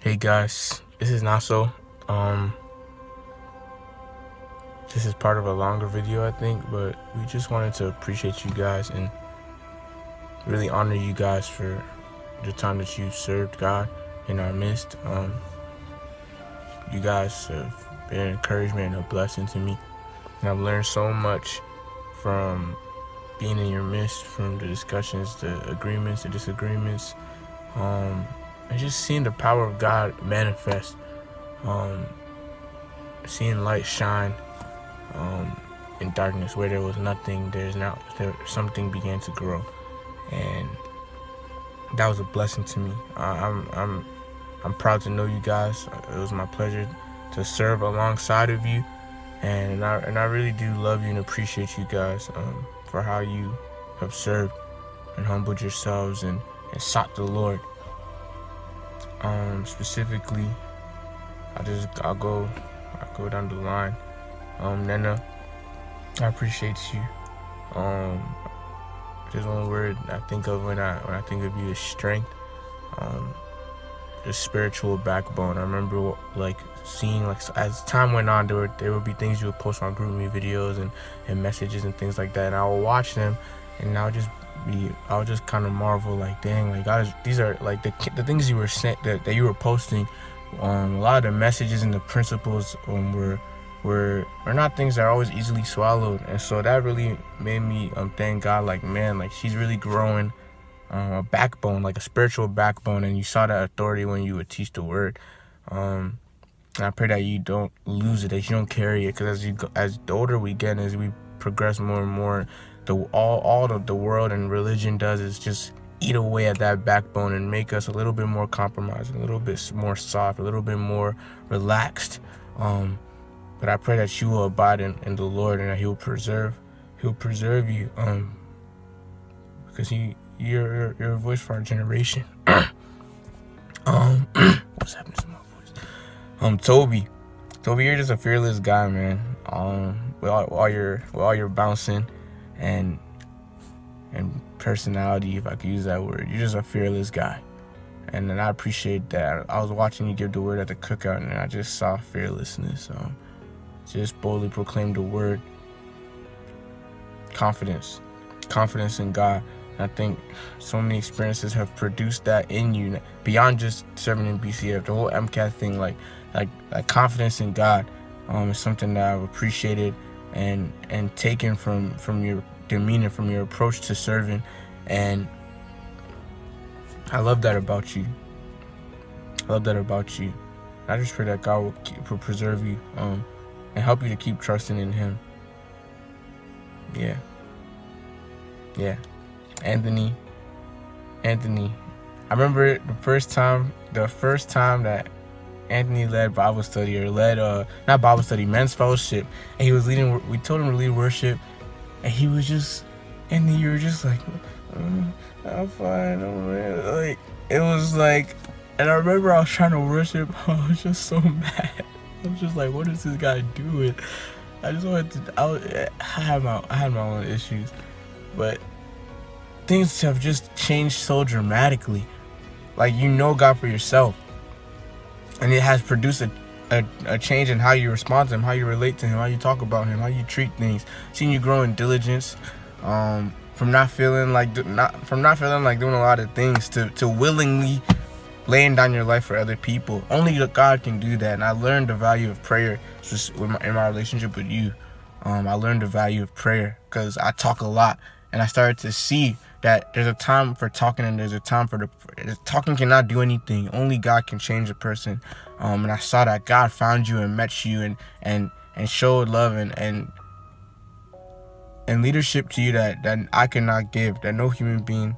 Hey guys, this is Nonso. This is part of a longer video, I think, but we just wanted to appreciate you guys and really honor you guys for the time that you served God in our midst. You guys have been an encouragement and a blessing to me, and I've learned so much from being in your midst, from the discussions, the agreements, the disagreements, and just seeing the power of God manifest, seeing light shine in darkness where there was nothing. Something began to grow, and that was a blessing to me. I'm proud to know you guys. It was my pleasure to serve alongside of you, and I really do love you and appreciate you guys for how you have served and humbled yourselves and sought the Lord. Specifically, I'll go down the line. Nnena, I appreciate you. There's one word I think of when I think of you is strength. The spiritual backbone. I remember seeing as time went on, there would be things you would post on group me videos and messages and things like that, and I would watch them, and I would just kind of marvel, dang, guys, these are the things you were sent that you were posting. A lot of the messages and the principles were not things that are always easily swallowed, and so that really made me thank God. Man, she's really growing a backbone, a spiritual backbone, and you saw that authority when you would teach the word. And I pray that you don't lose it, that you don't carry it, because as the older we get, as we progress more and more, all of the world and religion does is just eat away at that backbone and make us a little bit more compromised, a little bit more soft, a little bit more relaxed. But I pray that you will abide in the Lord, and that He'll preserve you, because you're a voice for our generation. What's happening to my voice? Tobi, you're just a fearless guy, man. While you're bouncing and personality, if I could use that word, you're just a fearless guy, and I appreciate that. I was watching you give the word at the cookout, and I just saw fearlessness. Just boldly proclaim the word. Confidence in God. And I think so many experiences have produced that in you, beyond just serving in BCF. The whole MCAT thing, like confidence in God, is something that I've appreciated and taken from your demeanor, from your approach to serving, and I love that about you. I just pray that God will preserve you, and help you to keep trusting in Him. Yeah. Anthony. I remember the first time that Anthony led Bible study, or led not Bible study, men's fellowship, and he was leading. We told him to lead worship, and he was just, and you were just like, I'm fine. It was like, and I remember I was trying to worship. I was just so mad. I was just like, what is this guy doing? I just wanted to. I had my own issues, but things have just changed so dramatically. God for yourself, and it has produced a change in how you respond to Him, how you relate to Him, how you talk about Him, how you treat things. Seeing you grow in diligence, from not feeling like doing a lot of things to willingly laying down your life for other people. Only God can do that, and I learned the value of prayer in my relationship with you. I learned the value of prayer because I talk a lot, and I started to see that there's a time for talking, and there's a time for talking cannot do anything. Only God can change a person. And I saw that God found you and met you and showed love and leadership to you that I could not give, that no human being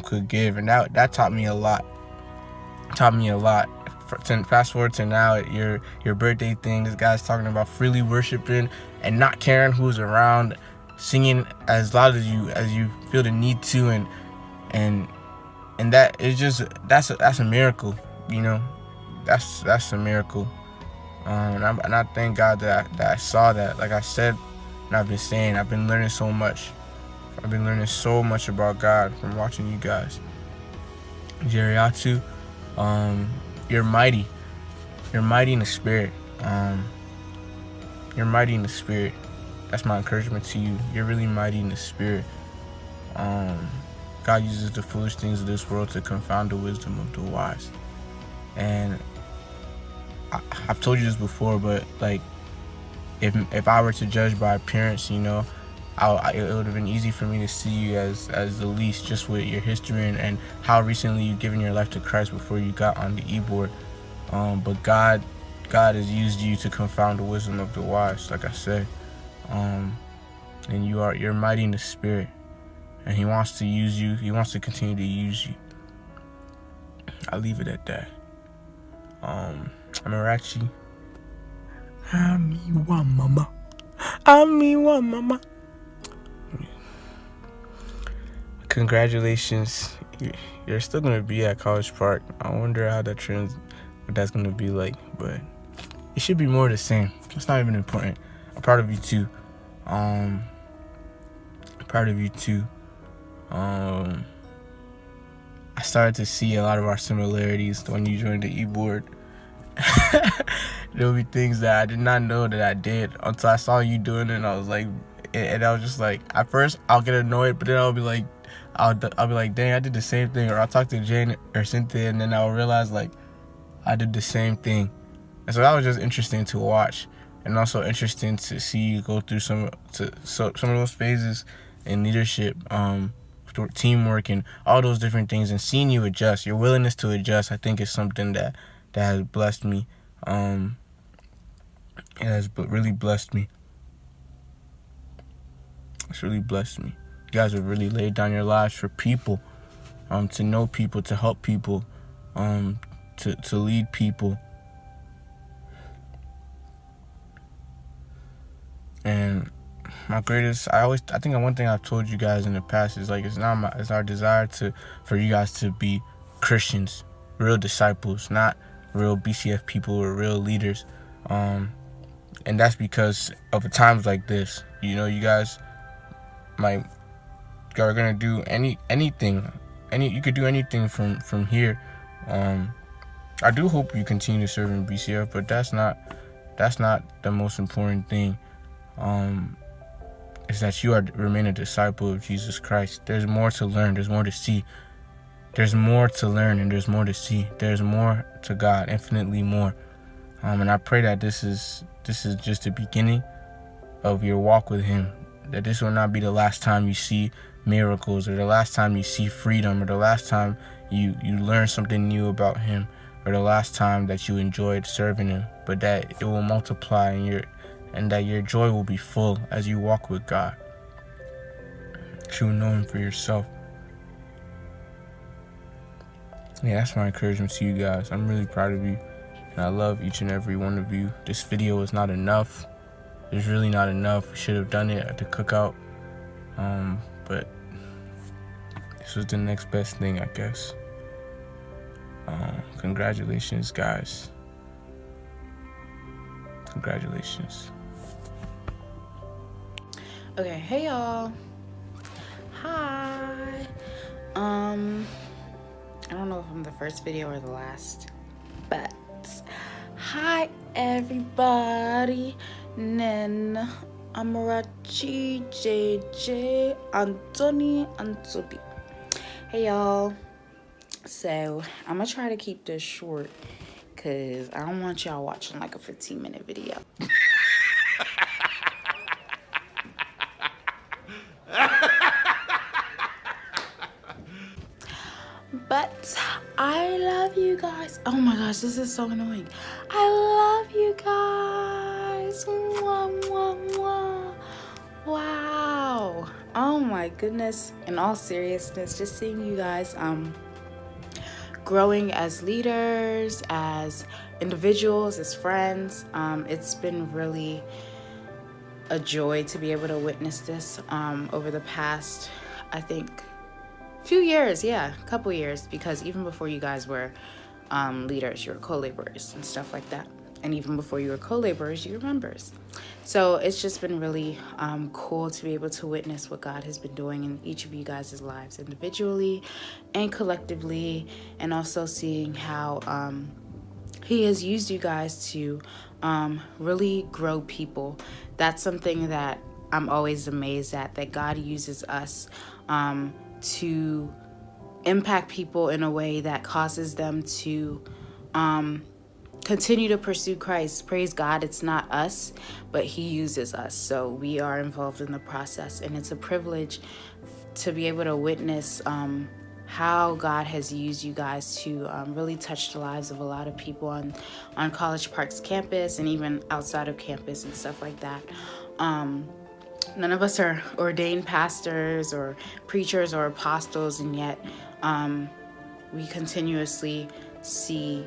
could give, and that taught me a lot. Fast forward to now, your birthday thing. This guy's talking about freely worshiping and not caring who's around, singing as loud as you feel the need to, and that is just that's a miracle, that's a miracle. And I thank God that I saw that. Like I said, and I've been learning so much. I've been learning so much about God from watching you guys. Jariatu, you're mighty. You're mighty in the spirit. You're mighty in the spirit. That's my encouragement to you. You're really mighty in the spirit. God uses the foolish things of this world to confound the wisdom of the wise. And I've told you this before, but like, if I were to judge by appearance, you know, it would have been easy for me to see you as the least, just with your history and how recently you've given your life to Christ before you got on the e-board. But God has used you to confound the wisdom of the wise, like I said. And you're mighty in the spirit, and He wants to use you. He wants to continue to use you. I'll leave it at that. Amarachi. Amiwa mama. Congratulations. You're still gonna be at College Park. I wonder how what that's gonna be like, but it should be more the same. It's not even important. I'm proud of you too. I started to see a lot of our similarities when you joined the e-board. There'll be things that I did not know that I did until I saw you doing it, and I was just like, at first I'll get annoyed, but then I'll be like, dang, I did the same thing. Or I'll talk to Jane or Cynthia, and then I'll realize like I did the same thing. And so that was just interesting to watch, and also interesting to see you go through some of those phases in leadership, teamwork, and all those different things, and seeing you adjust. Your willingness to adjust, I think, is something that has blessed me. It has really blessed me. It's really blessed me. You guys have really laid down your lives for people, to know people, to help people, to lead people. And my greatest, I think one thing I've told you guys in the past is like, it's our desire for you guys to be Christians, real disciples, not real BCF people or real leaders. And that's because of times like this. You know, you guys are gonna do anything. You could do anything from here. I do hope you continue to serve in BCF, but that's not the most important thing. Is that you remain a disciple of Jesus Christ. There's more to learn. There's more to see. There's more to learn, and there's more to see. There's more to God, infinitely more. And I pray that this is just the beginning of your walk with Him. That this will not be the last time you see miracles, or the last time you see freedom, or the last time you learn something new about Him, or the last time that you enjoyed serving Him, but that it will multiply and that your joy will be full as you walk with God. You will know Him for yourself. Yeah, that's my encouragement to you guys. I'm really proud of you, and I love each and every one of you. This video is not enough. It's really not enough. We should have done it at the cookout, but this was the next best thing, I guess. Congratulations, guys. Congratulations. Okay, hey y'all. Hi. I don't know if I'm the first video or the last, but hi everybody. Nnena, Amarachi, JJ, Anthony, and Tobi. Hey y'all. So I'm gonna try to keep this short because I don't want y'all watching like a 15-minute video. But I love you guys. Oh my gosh, this is so annoying. I love you guys. Mwah, mwah, mwah. Wow. Oh my goodness. In all seriousness, just seeing you guys growing as leaders, as individuals, as friends. It's been really a joy to be able to witness this over the past, I think, few years, a couple years, because even before you guys were leaders, you were co-laborers and stuff like that. And even before you were co-laborers, you were members. So it's just been really cool to be able to witness what God has been doing in each of you guys' lives individually and collectively, and also seeing how He has used you guys to really grow people. That's something that I'm always amazed at, that God uses us to impact people in a way that causes them to continue to pursue Christ. Praise God, it's not us, but He uses us. So we are involved in the process, and it's a privilege to be able to witness how God has used you guys to really touch the lives of a lot of people on College Park's campus and even outside of campus and stuff like that. None of us are ordained pastors or preachers or apostles, and yet we continuously see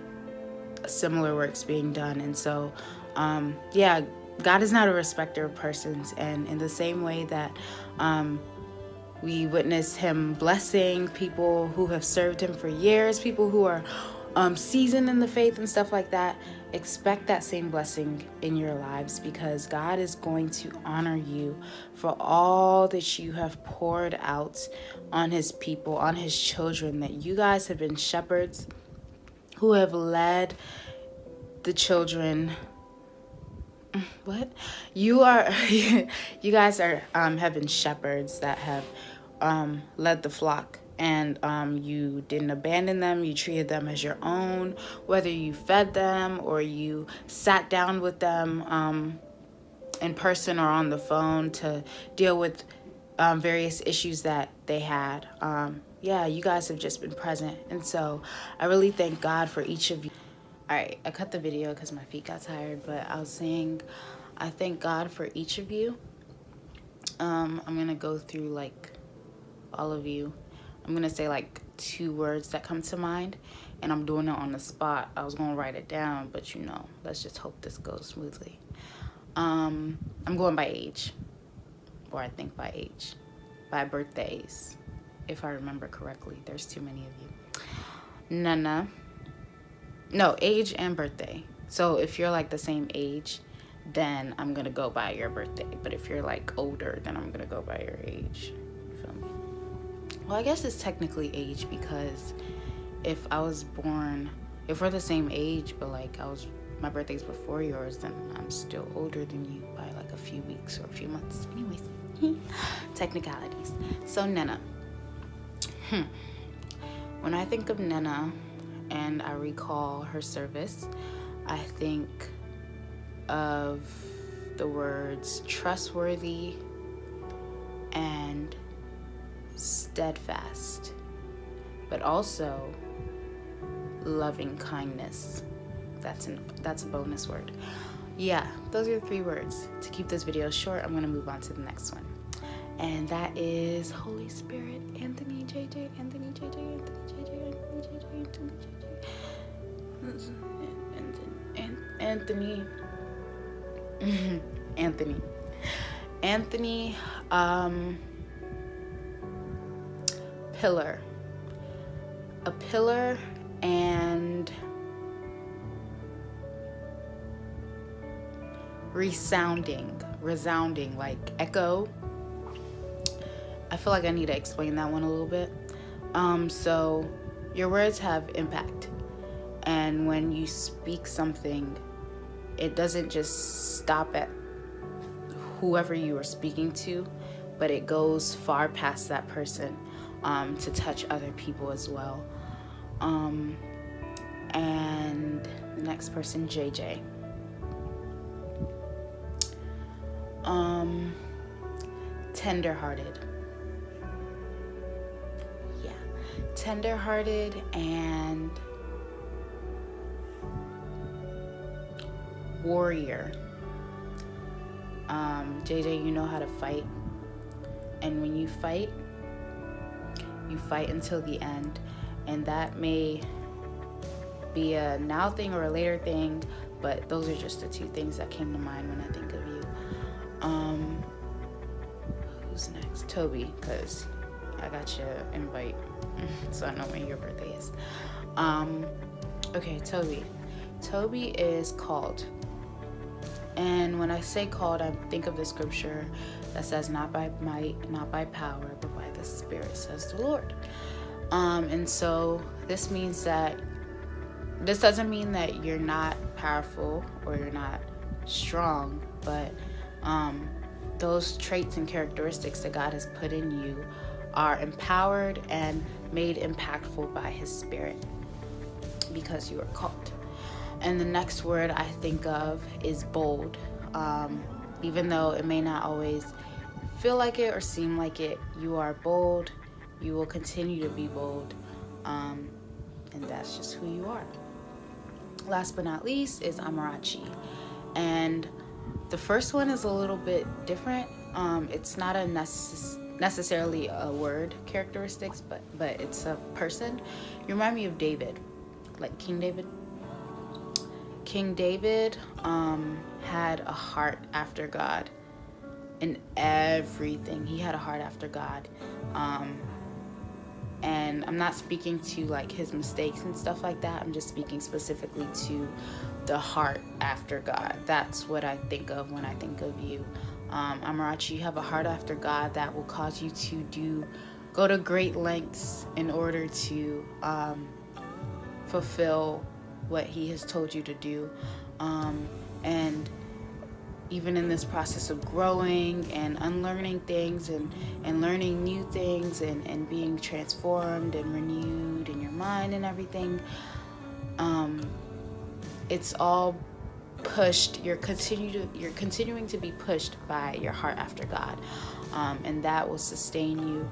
similar works being done. And so, God is not a respecter of persons. And in the same way that we witness Him blessing people who have served Him for years, people who are seasoned in the faith and stuff like that, expect that same blessing in your lives, because God is going to honor you for all that you have poured out on His people, on His children. That you guys have been shepherds who have led the children. What? You guys are have been shepherds that have led the flock, and you didn't abandon them. You treated them as your own, whether you fed them or you sat down with them in person or on the phone to deal with various issues that they had. You guys have just been present. And so I really thank God for each of you. All right, I cut the video because my feet got tired, but I was saying I thank God for each of you. I'm going to go through like all of you. I'm going to say like 2 words that come to mind, and I'm doing it on the spot. I was going to write it down, but let's just hope this goes smoothly. I'm going by age, or I think by age, by birthdays, if I remember correctly. There's too many of you. Nnena. No, age and birthday. So if you're like the same age, then I'm going to go by your birthday. But if you're like older, then I'm going to go by your age. You feel me? Well, I guess it's technically age, because if we're the same age, but like my birthday's before yours, then I'm still older than you by like a few weeks or a few months. Anyways, technicalities. So Nnena. When I think of Nnena and I recall her service, I think of the words trustworthy and steadfast, but also loving kindness. That's a bonus word. Yeah, those are the 3 words. To keep this video short, I'm going to move on to the next one. And that is Holy Spirit, Anthony, JJ, Anthony, JJ, Anthony, JJ, Anthony, JJ, Anthony, JJ. Anthony, pillar. A pillar and resounding, like echo. I feel like I need to explain that one a little bit. So your words have impact. And when you speak something, it doesn't just stop at whoever you are speaking to, but it goes far past that person to touch other people as well. And the next person, JJ. Tender-hearted. Yeah, tender-hearted and warrior. JJ, you know how to fight, and when you fight until the end. And that may be a now thing or a later thing, but those are just the 2 things that came to mind when I think of you. Who's next? Tobi, because I got your invite, so I know when your birthday is. Okay, Tobi. Tobi is called. And when I say called, I think of the scripture that says, not by might, not by power, but by the Spirit, says the Lord. And so this means that this doesn't mean that you're not powerful or you're not strong, but those traits and characteristics that God has put in you are empowered and made impactful by His Spirit because you are called. And the next word I think of is bold. Even though it may not always feel like it or seem like it, you are bold. You will continue to be bold. And that's just who you are. Last but not least is Amarachi. And the first one is a little bit different. It's not a necessarily a word characteristics, but it's a person. You remind me of David, like King David. King David had a heart after God in everything. He had a heart after God. And I'm not speaking to like his mistakes and stuff like that. I'm just speaking specifically to the heart after God. That's what I think of when I think of you. Amarachi, you have a heart after God that will cause you to go to great lengths in order to fulfill what He has told you to do. And even in this process of growing and unlearning things and learning new things and being transformed and renewed in your mind and everything, it's all pushed. You're continuing to be pushed by your heart after God, and that will sustain you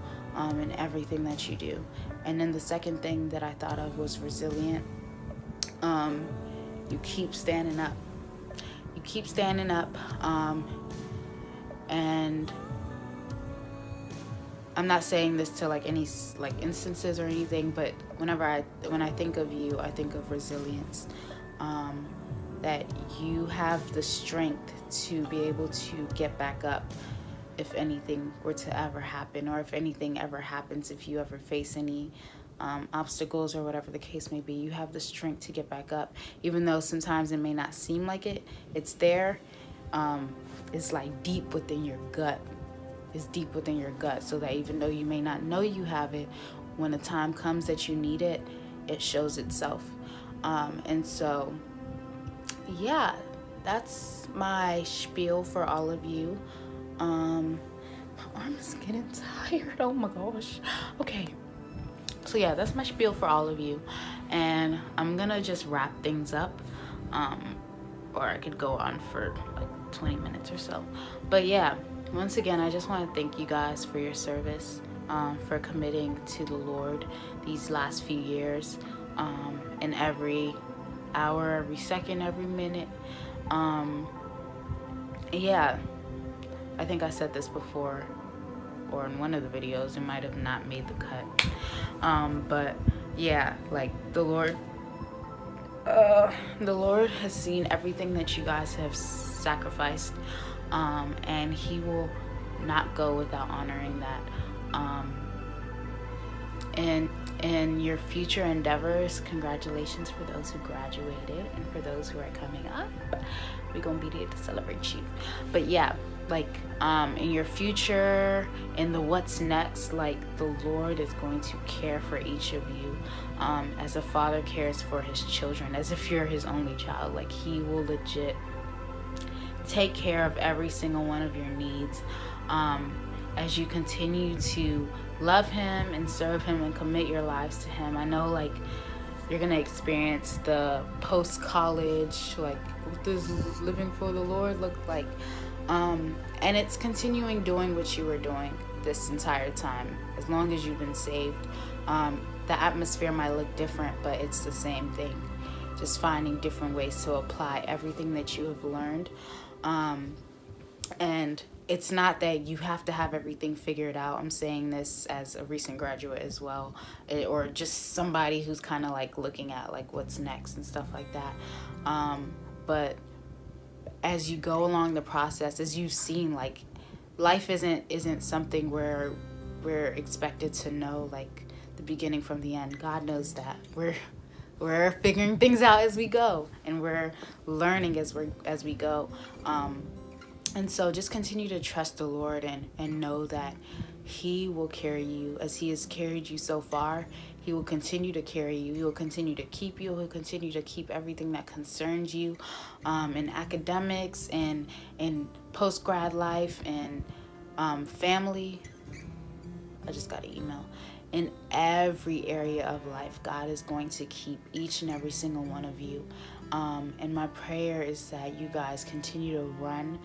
in everything that you do. And then the second thing that I thought of was resilient. You keep standing up. You keep standing up, and I'm not saying this to like any like instances or anything, but when I think of you, I think of resilience. That you have the strength to be able to get back up if anything were to ever happen, or if anything ever happens, if you ever face any obstacles or whatever the case may be. You have the strength to get back up, even though sometimes it may not seem like it. It's there. It's like deep within your gut. It's deep within your gut, so that even though you may not know you have it, when the time comes that you need it, it shows itself. And so, yeah, that's my spiel for all of you. My arm is getting tired. Oh my gosh. Okay. So yeah, that's my spiel for all of you. And I'm gonna just wrap things up. Or I could go on for like 20 minutes or so. But yeah, once again, I just want to thank you guys for your service, for committing to the Lord these last few years, and every hour, every second, every minute. Yeah, I think I said this before, or in one of the videos. It might have not made the cut. But yeah, like the Lord has seen everything that you guys have sacrificed, and He will not go without honoring that. And your future endeavors, congratulations for those who graduated, and for those who are coming up, we're gonna be there to celebrate you. But yeah, like in your future, in the what's next, like the Lord is going to care for each of you, as a father cares for his children, as if you're his only child. Like He will legit take care of every single one of your needs, as you continue to love Him and serve Him and commit your lives to Him. I know like you're gonna experience the post-college, like what does living for the Lord look like, and it's continuing doing what you were doing this entire time, as long as you've been saved. The atmosphere might look different, but it's the same thing, just finding different ways to apply everything that you have learned. And it's not that you have to have everything figured out. I'm saying this as a recent graduate as well, or just somebody who's kind of like looking at like what's next and stuff like that. But as you go along the process, as you've seen, like life isn't something where we're expected to know like the beginning from the end. God knows that. We're figuring things out as we go, and we're learning as we go. And so just continue to trust the Lord and know that He will carry you as He has carried you so far. He will continue to carry you. He will continue to keep you. He'll continue to keep everything that concerns you in academics and in post-grad life and family. I just got an email. In every area of life, God is going to keep each and every single one of you. And my prayer is that you guys continue to run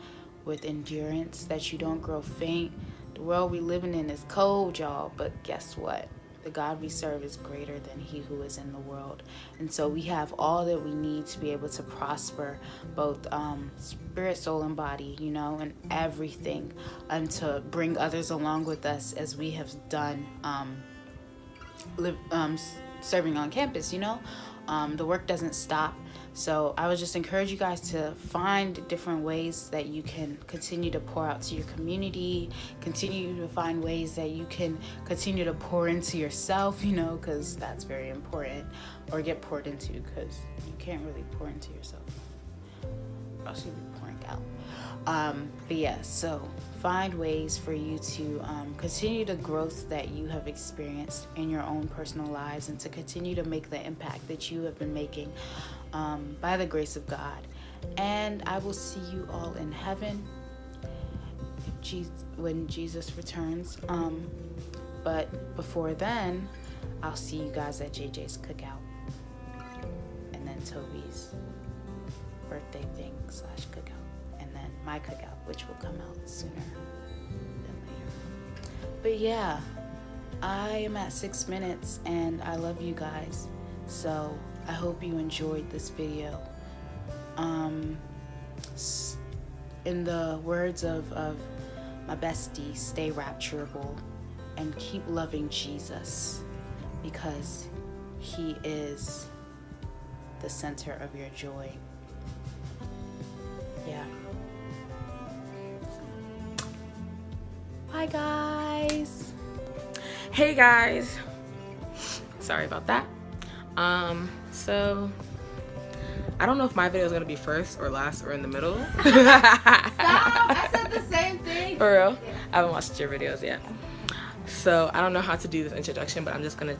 with endurance, that you don't grow faint. The world we living in is cold, y'all, but guess what? The God we serve is greater than he who is in the world. And so we have all that we need to be able to prosper, both spirit, soul, and body, you know, and everything, and to bring others along with us as we have done serving on campus, you know. The work doesn't stop. So I would just encourage you guys to find different ways that you can continue to pour out to your community, continue to find ways that you can continue to pour into yourself, you know, because that's very important, or get poured into, because you can't really pour into yourself, or else you'll be pouring out. But yeah, so find ways for you to continue the growth that you have experienced in your own personal lives, and to continue to make the impact that you have been making by the grace of God. And I will see you all in heaven when Jesus returns. But before then, I'll see you guys at JJ's cookout, and then Tobi's birthday thing / cookout, and then my cookout, which will come out sooner than later. But yeah, I am at 6 minutes, and I love you guys. So I hope you enjoyed this video. In the words of my bestie, stay rapturable and keep loving Jesus, because he is the center of your joy. Yeah. Bye, guys. Hey guys, sorry about that. So I don't know if my video is gonna be first or last or in the middle. Stop! I said the same thing. For real? I haven't watched your videos yet, so I don't know how to do this introduction, but I'm just gonna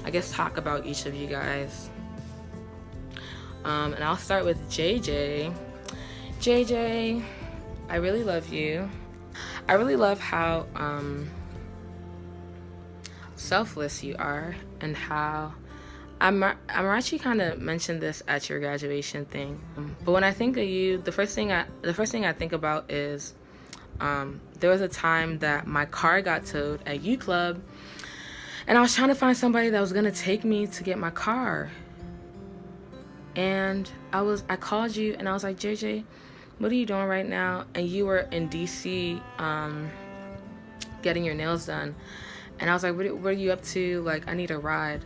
I guess talk about each of you guys. And I'll start with JJ. JJ, I really love you. I really love how selfless you are, and how Amarachi kind of mentioned this at your graduation thing. But when I think of you, the first thing I think about is there was a time that my car got towed at U Club, and I was trying to find somebody that was gonna take me to get my car. And I called you and I was like, JJ, what are you doing right now? And you were in DC getting your nails done. And I was like, what are you up to? Like, I need a ride.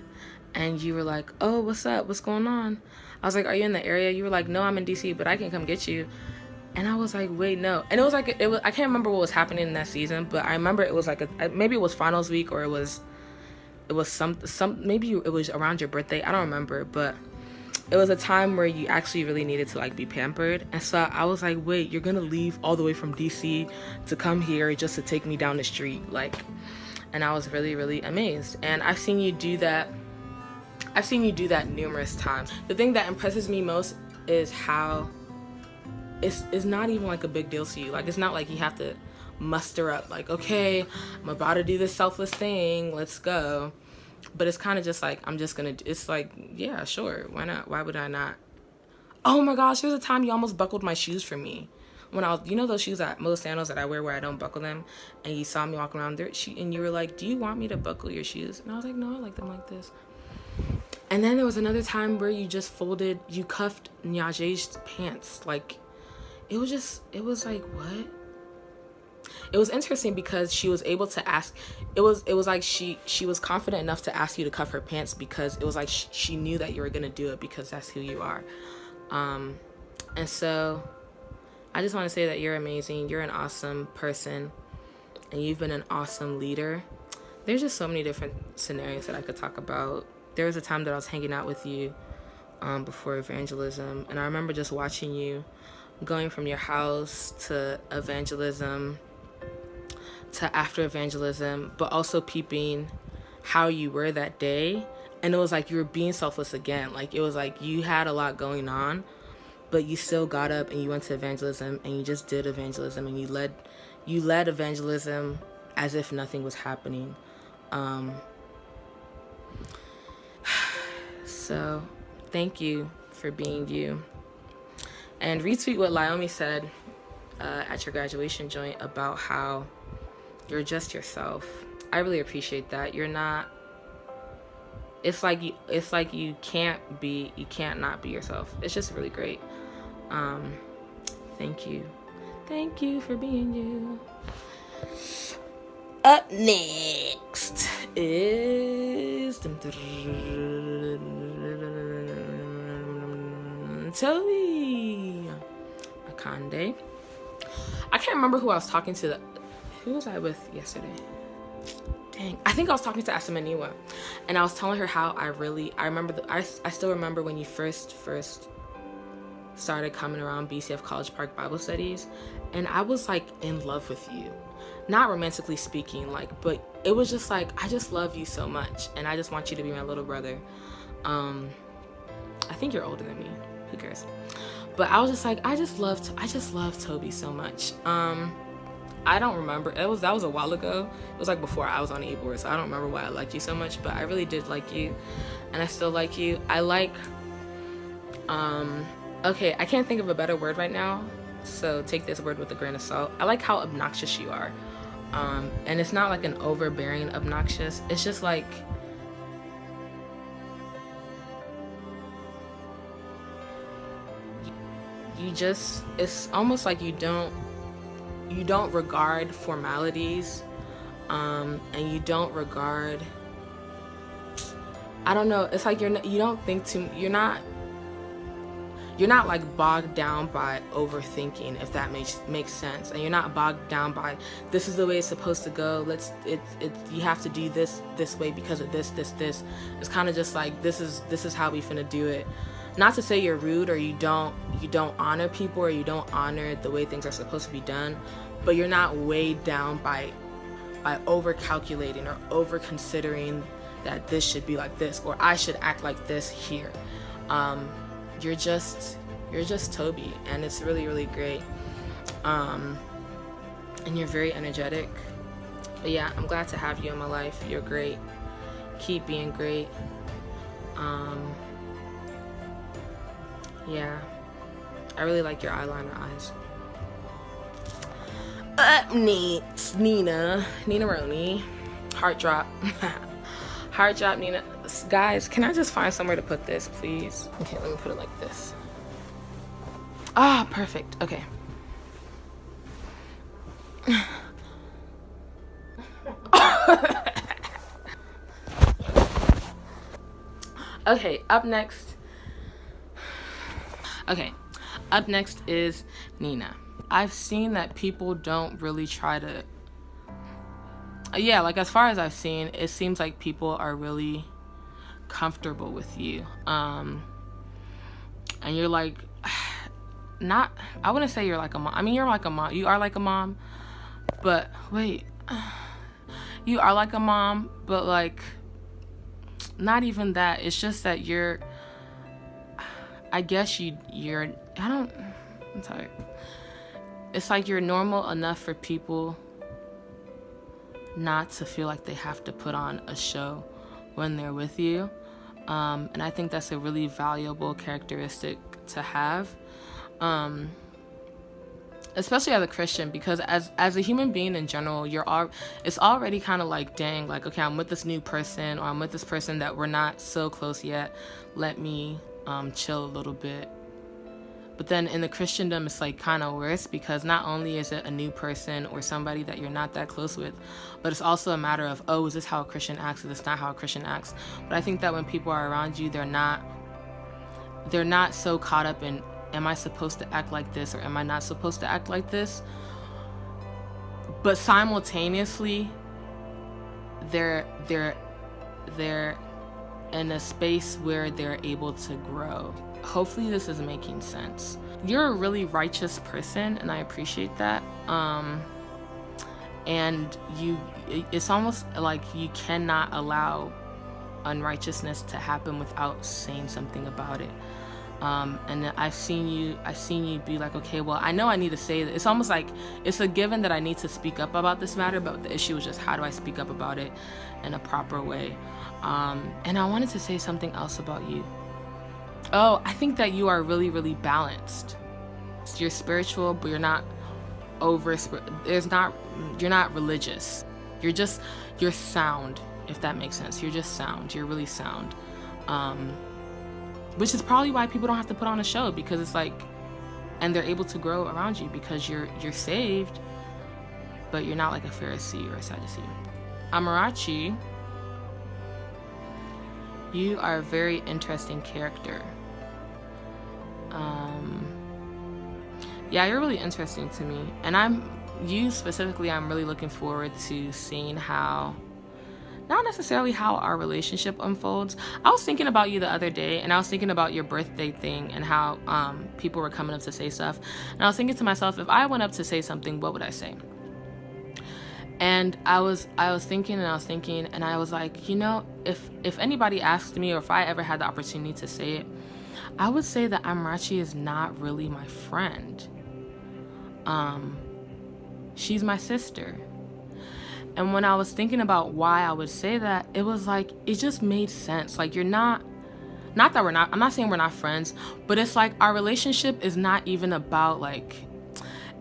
And you were like, oh, what's up? What's going on? I was like, are you in the area? You were like, no, I'm in DC, but I can come get you. And I was like, wait, no. And it was like, I can't remember what was happening in that season, but I remember it was like maybe it was finals week, or it was maybe it was around your birthday. I don't remember, but it was a time where you actually really needed to like be pampered. And so I was like, wait, you're gonna leave all the way from DC to come here just to take me down the street, like. And I was really, really amazed. And I've seen you do that numerous times. The thing that impresses me most is how it's not even like a big deal to you. Like, it's not like you have to muster up like, okay, I'm about to do this selfless thing, let's go. But it's kind of just like, it's like, yeah, sure, why not? Why would I not? Oh my gosh, there was a time you almost buckled my shoes for me. When I was, you know those shoes, those sandals that I wear where I don't buckle them, and you saw me walking around there, and you were like, do you want me to buckle your shoes? And I was like, no, I like them like this. And then there was another time where you cuffed Nyaje's pants. Like, it was like, what? It was interesting because she was able to ask, it was like she was confident enough to ask you to cuff her pants, because it was like she knew that you were gonna do it because that's who you are. And so I just want to say that you're amazing. You're an awesome person, and you've been an awesome leader. There's just so many different scenarios that I could talk about. There was a time that I was hanging out with you before evangelism, and I remember just watching you going from your house to evangelism to after evangelism, but also peeping how you were that day, and it was like you were being selfless again. Like it was like you had a lot going on, but you still got up and you went to evangelism, and you just did evangelism, and you led evangelism as if nothing was happening. So thank you for being you. And retweet what Lyomi said at your graduation joint about how you're just yourself. I really appreciate that. You're not, it's like you can't not be yourself. It's just really great. Thank you for being you. Up next is Tobi Akande. I can't remember who I was talking to. Who was I with yesterday? Dang, I think I was talking to Asamaniwa, and I was telling her how I remember. I still remember when you first started coming around BCF College Park Bible studies, and I was like in love with you, not romantically speaking, like, but it was just like, I just love you so much, and I just want you to be my little brother. I think you're older than me. Who cares? But I was just like, I just love Tobi so much. I don't remember. That was a while ago. It was like before I was on e-board, so I don't remember why I liked you so much, but I really did like you, and I still like you. I like, okay, I can't think of a better word right now, so take this word with a grain of salt. I like how obnoxious you are. And it's not like an overbearing obnoxious. It's just like, it's almost like you don't regard formalities, and you don't regard, I don't know, it's like you're not like bogged down by overthinking, if that makes sense, and you're not bogged down by, this is the way it's supposed to go, you have to do this way because of this. It's kind of just like, this is how we finna do it. Not to say you're rude or you don't honor people or you don't honor the way things are supposed to be done, but you're not weighed down by over calculating or over considering that this should be like this or I should act like this here. You're just Tobi, and it's really, really great. And you're very energetic. But yeah, I'm glad to have you in my life. You're great. Keep being great. Yeah, I really like your eyeliner eyes. Up next, Nnena Roni, heart drop. Heart drop, Nnena. Guys, can I just find somewhere to put this, please? Okay, let me put it like this. Ah, perfect. Okay. Okay, up next is Nnena. I've seen that people don't really try to, like as far as I've seen, it seems like people are really comfortable with you. And you're like, I wouldn't say you're like a mom. I mean, you're like a mom. You are like a mom, but wait, you are like a mom, but like, not even that. It's just that I guess I'm tired. It's like you're normal enough for people not to feel like they have to put on a show when they're with you. And I think that's a really valuable characteristic to have. Especially as a Christian, because as a human being in general, it's already kind of like, dang, like, okay, I'm with this new person, or I'm with this person that we're not so close yet. Let me chill a little bit. But then in the Christendom, it's like kind of worse, because not only is it a new person or somebody that you're not that close with, but it's also a matter of, oh, is this how a Christian acts? Is this not how a Christian acts? But I think that when people are around you, they're not so caught up in, am I supposed to act like this or am I not supposed to act like this? But simultaneously, they're in a space where they're able to grow. Hopefully this is making sense. You're a really righteous person, and I appreciate that. and it's almost like you cannot allow unrighteousness to happen without saying something about it. And I've seen you be like, okay, well, I know I need to say that. It's almost like it's a given that I need to speak up about this matter, but the issue is just how do I speak up about it in a proper way. And I wanted to say something else about you. Oh, I think that you are really, really balanced. You're spiritual, but you're not you're not religious. You're sound, if that makes sense. You're just sound. You're really sound. Which is probably why people don't have to put on a show, because it's like, and they're able to grow around you because you're saved, but you're not like a Pharisee or a Sadducee. Amarachi, you are a very interesting character. Yeah, you're really interesting to me. And I'm really looking forward to seeing how, not necessarily how our relationship unfolds. I was thinking about you the other day, and I was thinking about your birthday thing and how people were coming up to say stuff. And I was thinking to myself, if I went up to say something, what would I say? And I was thinking, and I was like, you know, if anybody asked me, or if I ever had the opportunity to say it, I would say that Amarachi is not really my friend. She's my sister. And when I was thinking about why I would say that, it was like, it just made sense. Like, I'm not saying we're not friends, but it's like our relationship is not even about like,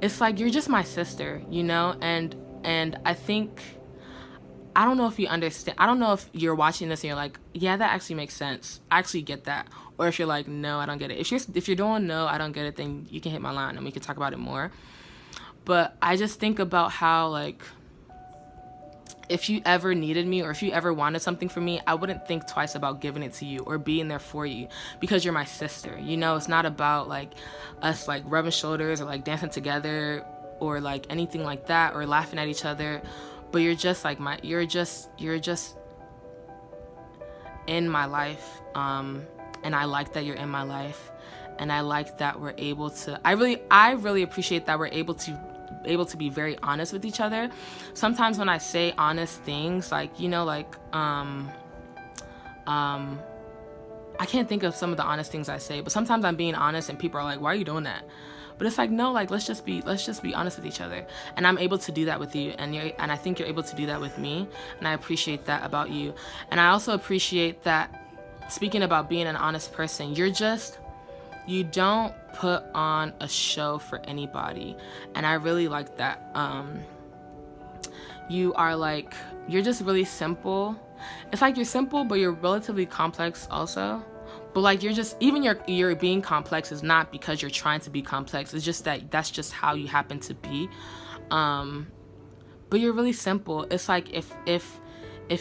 it's like, you're just my sister, you know? And I think, I don't know if you understand. I don't know if you're watching this and you're like, yeah, that actually makes sense. I actually get that. Or if you're like, no, I don't get it. If you're doing no, I don't get it, then you can hit my line and we can talk about it more. But I just think about how, like, if you ever needed me, or if you ever wanted something from me, I wouldn't think twice about giving it to you or being there for you, because you're my sister. You know, it's not about like us like rubbing shoulders or like dancing together or like anything like that, or laughing at each other. But you're just like you're just in my life. And I like that you're in my life. And I like that we're able to, I really appreciate that we're able to be very honest with each other. Sometimes when I say honest things, like, you know, like, I can't think of some of the honest things I say, but sometimes I'm being honest and people are like, why are you doing that? But it's like, no, like, let's just be honest with each other. And I'm able to do that with you. And I think you're able to do that with me. And I appreciate that about you. And I also appreciate that, speaking about being an honest person, you don't put on a show for anybody. And I really like that. You're just really simple. It's like you're simple, but you're relatively complex also. But like, you're being complex is not because you're trying to be complex. It's just that's just how you happen to be. But you're really simple. It's like if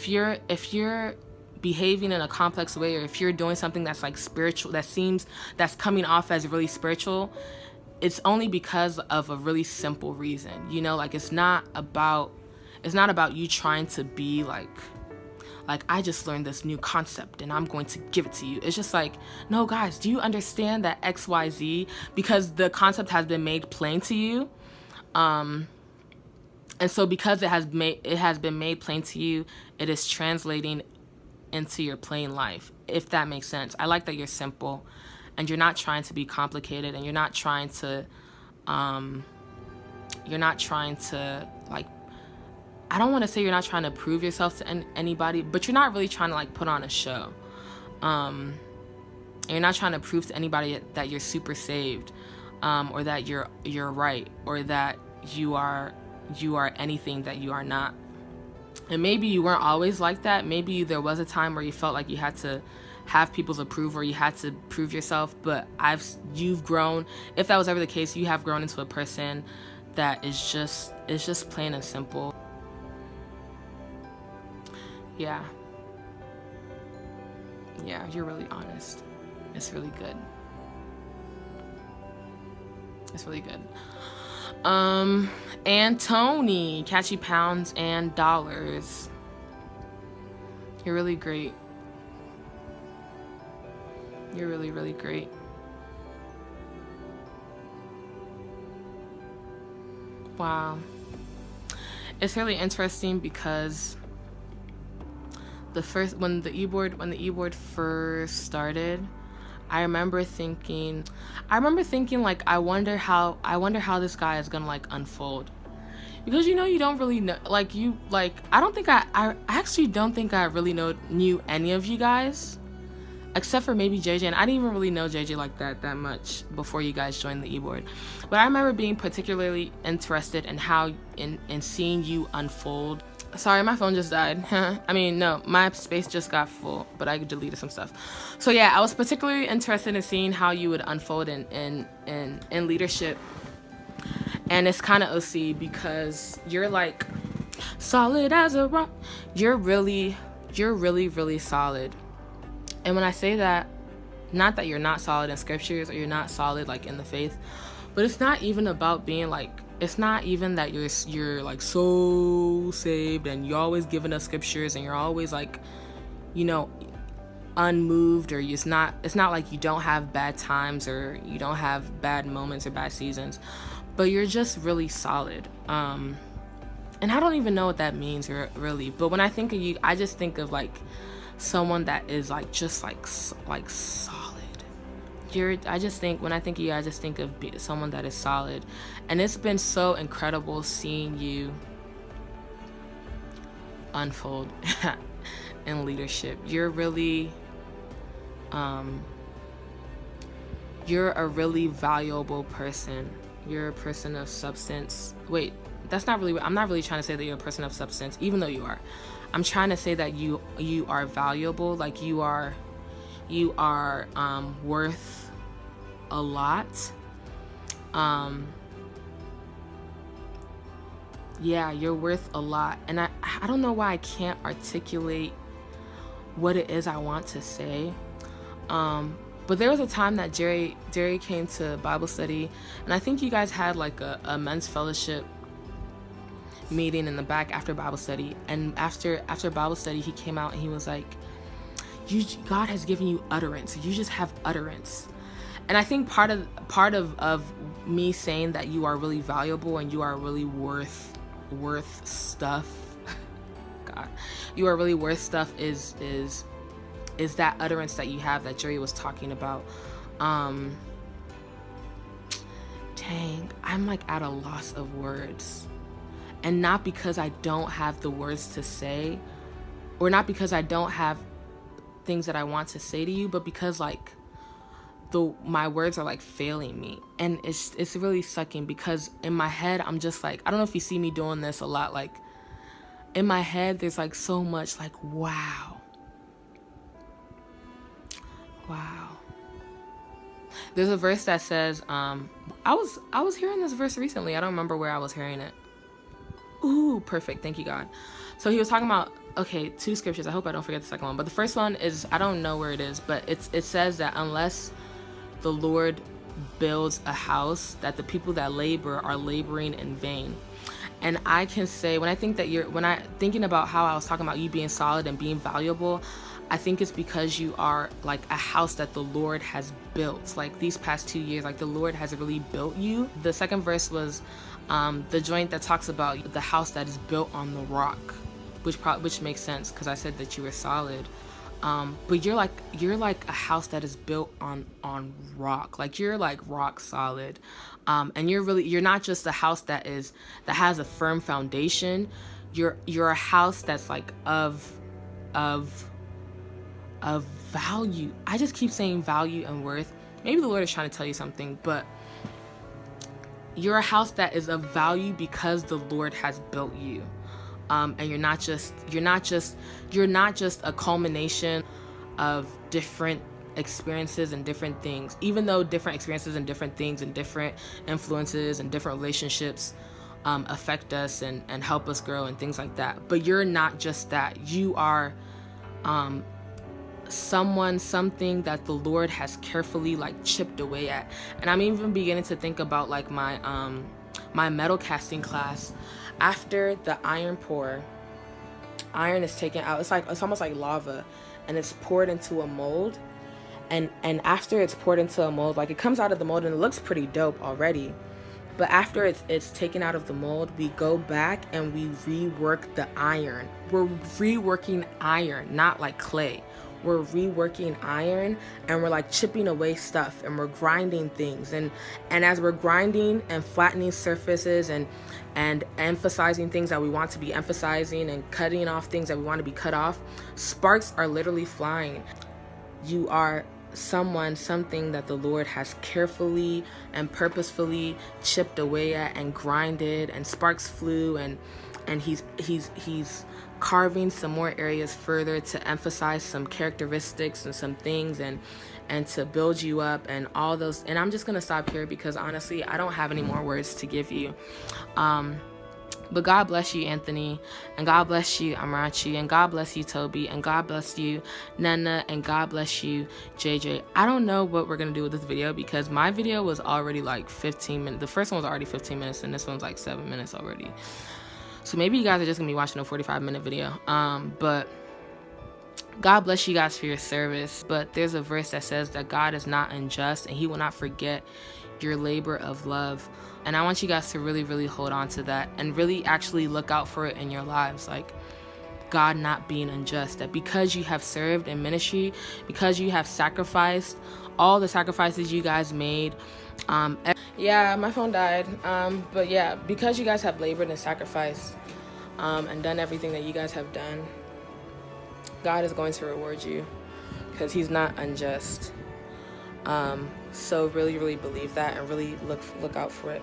you're behaving in a complex way, or if you're doing something that's like spiritual, that's coming off as really spiritual, it's only because of a really simple reason. You know, like, it's not about you trying to be like I just learned this new concept and I'm going to give it to you. It's just like, no, guys, do you understand that XYZ? Because the concept has been made plain to you. And so because it has been made plain to you, it is translating into your plain life, if that makes sense. I like that you're simple and you're not trying to be complicated, and you're not trying to like, I don't want to say you're not trying to prove yourself to anybody, but you're not really trying to like put on a show. You're not trying to prove to anybody that you're super saved, or that you're right, or that you are anything that you are not. And maybe you weren't always like that. Maybe there was a time where you felt like you had to have people's approval, or you had to prove yourself. But you've grown. If that was ever the case, you have grown into a person that is just plain and simple. Yeah, you're really honest. It's really good. It's really good. And Tony, catchy pounds and dollars. You're really great. You're really, really great. Wow. It's really interesting because when the e-board first started, I remember thinking like, I wonder how this guy is gonna like unfold, because you don't really know, I actually don't think I really knew any of you guys, except for maybe JJ, and I didn't even really know JJ like that much before you guys joined the e-board. But I remember being particularly interested in how in seeing you unfold. Sorry, my phone just died. I mean, no, my space just got full, but I deleted some stuff. So yeah, I was particularly interested in seeing how you would unfold in leadership. And it's kind of OC because you're like solid as a rock. You're really, really solid. And when I say that, not that you're not solid in scriptures or you're not solid like in the faith, but it's not even about being like, it's not even that you're like so saved and you're always giving us scriptures and you're always like, unmoved, or it's not like you don't have bad times or you don't have bad moments or bad seasons, but you're just really solid. And I don't even know what that means really, but when I think of you, I just think of like someone that is like just like solid. When I think of you, I just think of someone that is solid. And it's been so incredible seeing you unfold in leadership. You're really you're a really valuable person. You're a person of substance. Wait, I'm not really trying to say that you're a person of substance, even though you are. I'm trying to say that you are valuable. Like you are worth a lot. Yeah, you're worth a lot. And I don't know why I can't articulate what it is I want to say. But there was a time that Jerry came to Bible study, and I think you guys had like a men's fellowship meeting in the back after Bible study. And after Bible study, he came out and he was like, God has given you utterance. You just have utterance. And I think part of me saying that you are really valuable and you are really worth stuff. God, you are really worth stuff is that utterance that you have that Jerry was talking about. Dang, I'm like at a loss of words. And not because I don't have the words to say, or not because I don't have things that I want to say to you, but because like my words are like failing me. And it's really sucking, because in my head I'm just like, I don't know if you see me doing this a lot, like in my head there's like so much like wow. There's a verse that says, I was hearing this verse recently. I don't remember where I was hearing it. Ooh, perfect. Thank you, God. So he was talking about, okay, 2 scriptures. I hope I don't forget the second one. But the first one is, I don't know where it is, but it says that unless the Lord builds a house, that the people that labor are laboring in vain. And I can say, when I thinking about how I was talking about you being solid and being valuable, I think it's because you are like a house that the Lord has built. Like these past 2 years, like the Lord has really built you. The second verse was the joint that talks about the house that is built on the rock, which makes sense because I said that you were solid. But you're like a house that is built on rock. Like you're like rock solid. And you're not just a house that has a firm foundation. You're a house that's like of value. I just keep saying value and worth. Maybe the Lord is trying to tell you something, but you're a house that is of value because the Lord has built you. And you're not just a culmination of different experiences and different things, even though different experiences and different things and different influences and different relationships affect us and help us grow and things like that. But you're not just that. You are something that the Lord has carefully like chipped away at. And I'm even beginning to think about like my metal casting class. After the iron pour, iron is taken out. It's almost like lava, and it's poured into a mold. And after it's poured into a mold, like it comes out of the mold and it looks pretty dope already. But after it's taken out of the mold, we go back and we rework the iron. We're reworking iron, not like clay. We're reworking iron, and we're like chipping away stuff, and we're grinding things, and as we're grinding and flattening surfaces and emphasizing things that we want to be emphasizing and cutting off things that we want to be cut off, sparks are literally flying. You are something that the Lord has carefully and purposefully chipped away at and grinded, and sparks flew, and he's carving some more areas further to emphasize some characteristics and some things, and to build you up and all those. And I'm just gonna stop here because honestly I don't have any more words to give you. But God bless you, Anthony, and God bless you, Amarachi, and God bless you, Tobi, and God bless you, Nnena, and God bless you, JJ. I don't know what we're going to do with this video because my video was already like 15 minutes. The first one was already 15 minutes, and this one's like 7 minutes already. So maybe you guys are just going to be watching a 45-minute video. But God bless you guys for your service. But there's a verse that says that God is not unjust, and he will not forget your labor of love. And I want you guys to really, really hold on to that and really actually look out for it in your lives. Like, God not being unjust, that because you have served in ministry, because you have sacrificed, all the sacrifices you guys made. Yeah, my phone died. But yeah, because you guys have labored and sacrificed and done everything that you guys have done, God is going to reward you because he's not unjust. So really, really believe that, and really look out for it.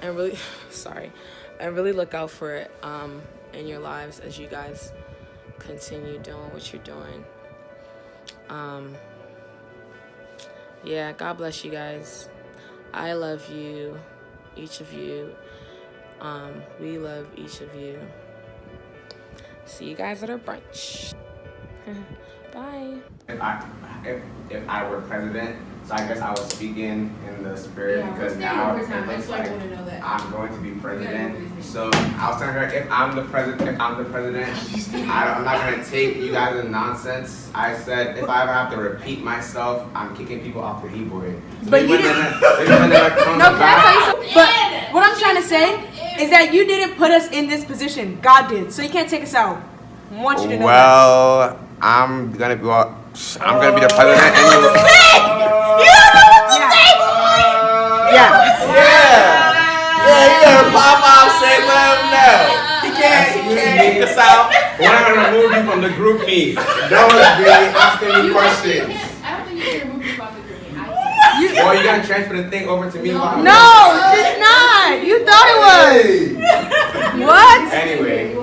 And really, and really look out for it in your lives as you guys continue doing what you're doing. Yeah, God bless you guys. I love you, each of you. We love each of you. See you guys at our brunch. Bye. If I were president, so I guess I was speaking in the spirit because now it looks like I'm going to be president. So I was telling her, if I'm the president, I'm not going to take you guys' nonsense. I said if I ever have to repeat myself, I'm kicking people off the keyboard. So But you didn't. No, can I tell you something? But what I'm trying to say is that you didn't put us in this position. God did. So you can't take us out. I want you to know that. Well, I'm gonna be the president anyway. You don't know what to say, boy. Yeah. You gotta pop out, say let him know. He can't kick us out. We're not gonna remove you from the group meet. Don't be asking me questions. I don't think you can remove me from the group meet. Well, you gotta transfer the thing over to me. No, it's not. You thought it was. What? Anyway.